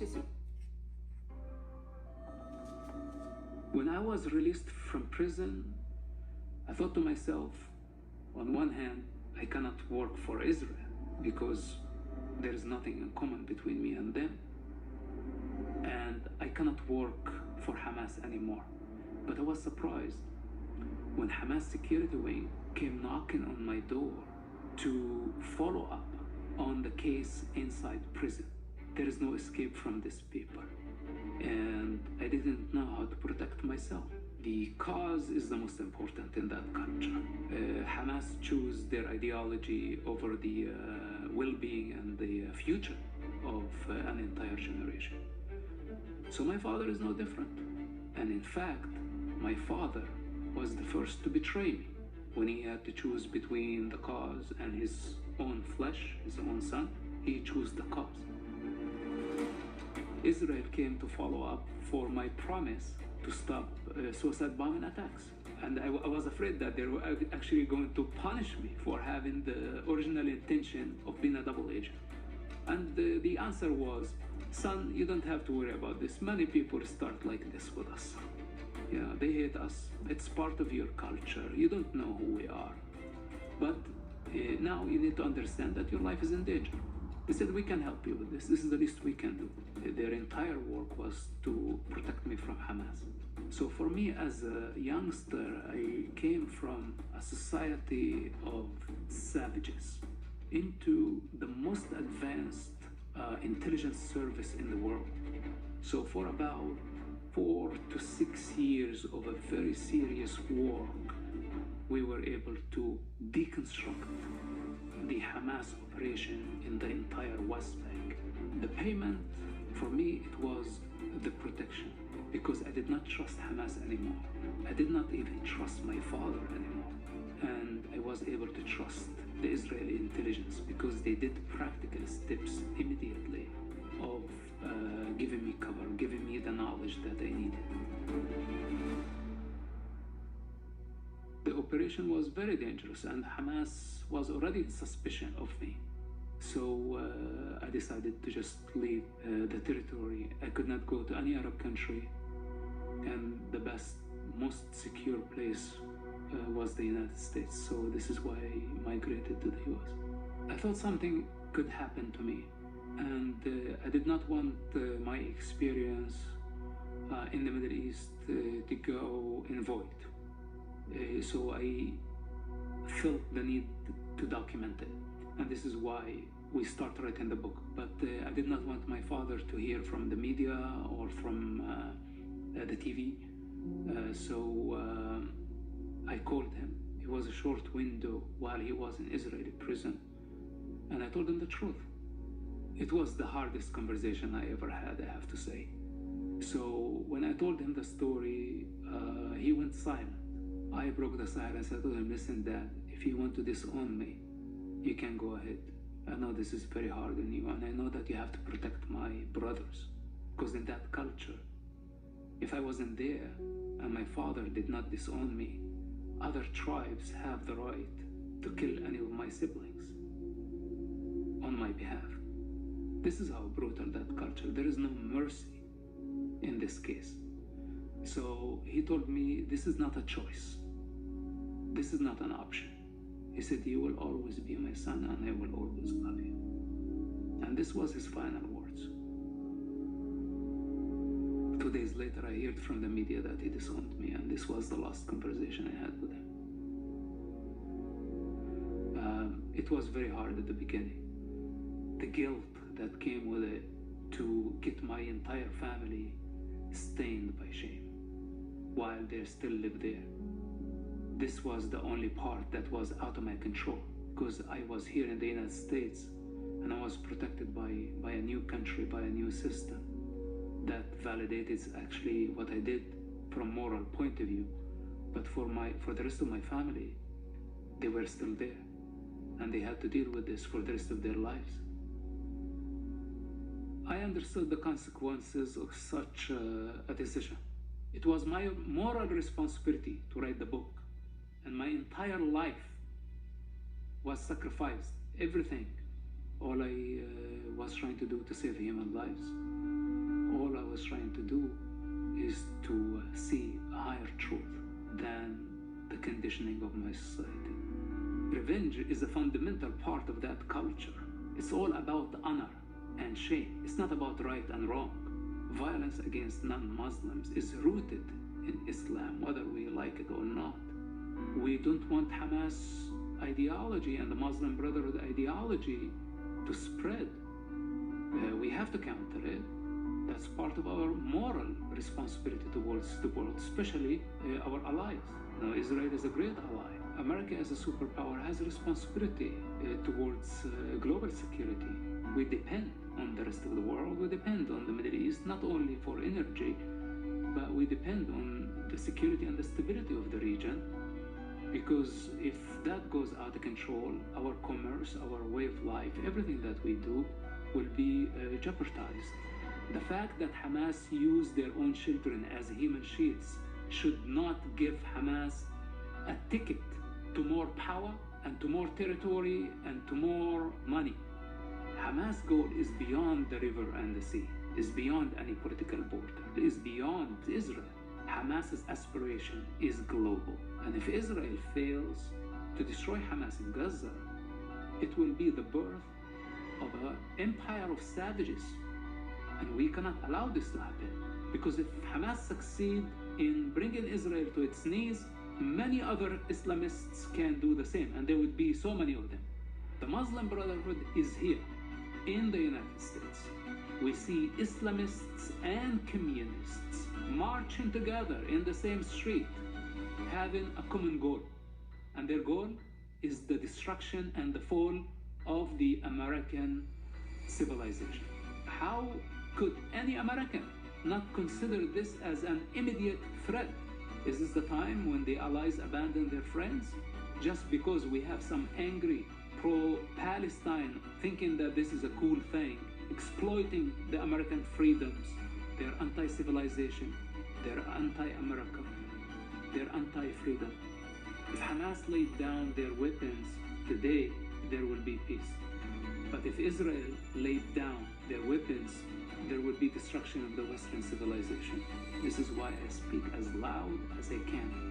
je suis. When I was released from prison, I thought to myself, on one hand, I cannot work for Israel because there is nothing in common between me and them. And I cannot work for Hamas anymore. But I was surprised when Hamas security wing came knocking on my door to follow up on the case inside prison. There is no escape from these people. And I didn't know how to protect myself. The cause is the most important in that culture. Hamas choose their ideology over the well-being and the future of an entire generation. So my father is no different. And in fact, my father was the first to betray me when he had to choose between the cause and his own flesh, his own son. He chose the cause. Israel came to follow up for my promise to stop suicide bombing attacks. And I was afraid that they were actually going to punish me for having the original intention of being a double agent. And the answer was, son, you don't have to worry about this. Many people start like this with us. Yeah, they hate us. It's part of your culture. You don't know who we are. But now you need to understand that your life is in danger. They said, we can help you with this. This is the least we can do. Their entire work was to protect me from Hamas. So for me as a youngster, I came from a society of savages into the most advanced intelligence service in the world. So for about 4 to 6 years of a very serious work, we were able to deconstruct the Hamas operation in the entire West Bank. The payment, for me, it was the protection, because I did not trust Hamas anymore. I did not even trust my father anymore. And I was able to trust the Israeli intelligence because they did practical steps immediately of giving me cover, giving me the knowledge that I needed. The operation was very dangerous and Hamas was already in suspicion of me. So I decided to just leave the territory. I could not go to any Arab country, and the best, most secure place was the United States. So this is why I migrated to the US. I thought something could happen to me, and I did not want my experience in the Middle East to go in void. So I felt the need to document it. And this is why we started writing the book. But I did not want my father to hear from the media or from the TV. So I called him. It was a short window while he was in Israeli prison. And I told him the truth. It was the hardest conversation I ever had, I have to say. So when I told him the story, he went silent. I broke the silence. I told him, listen, Dad, if you want to disown me, you can go ahead. I know this is very hard on you, and I know that you have to protect my brothers. Because in that culture, if I wasn't there and my father did not disown me, other tribes have the right to kill any of my siblings on my behalf. This is how brutal that culture. There is no mercy in this case. So he told me, this is not a choice. This is not an option. He said, you will always be my son and I will always love you. And this was his final words. 2 days later, I heard from the media that he disowned me, and this was the last conversation I had with him. It was very hard at the beginning. The guilt that came with it to get my entire family stained by shame while they still live there. This was the only part that was out of my control, because I was here in the United States and I was protected by a new country, by a new system that validates actually what I did from moral point of view. But for the rest of my family, they were still there and they had to deal with this for the rest of their lives. I understood the consequences of such a decision. It was my moral responsibility to write the book, and my entire life was sacrificed. Everything. All I was trying to do to save human lives. was trying to do is to see a higher truth than the conditioning of my society. Revenge is a fundamental part of that culture. It's all about honor and shame. It's not about right and wrong. Violence against non-Muslims is rooted in Islam, whether we like it or not. We don't want Hamas ideology and the Muslim Brotherhood ideology to spread. We have to counter it. That's part of our moral responsibility towards the world, especially our allies. Israel is a great ally. America as a superpower has a responsibility towards global security. We depend on the rest of the world. We depend on the Middle East, not only for energy, but we depend on the security and the stability of the region. Because if that goes out of control, our commerce, our way of life, everything that we do will be jeopardized. The fact that Hamas used their own children as human shields should not give Hamas a ticket to more power and to more territory and to more money. Hamas' goal is beyond the river and the sea, is beyond any political border, is beyond Israel. Hamas's aspiration is global. And if Israel fails to destroy Hamas in Gaza, it will be the birth of an empire of savages. And we cannot allow this to happen. Because if Hamas succeeds in bringing Israel to its knees, many other Islamists can do the same, and there would be so many of them. The Muslim Brotherhood is here in the United States. We see Islamists and communists marching together in the same street, having a common goal. And their goal is the destruction and the fall of the American civilization. How could any American not consider this as an immediate threat? Is this the time when the Allies abandon their friends? Just because we have some angry pro-Palestine thinking that this is a cool thing, exploiting the American freedoms, their anti-civilization, their anti-America, their anti-freedom. If Hamas laid down their weapons today, there will be peace. But if Israel laid down their weapons, there will be destruction of the Western civilization. This is why I speak as loud as I can.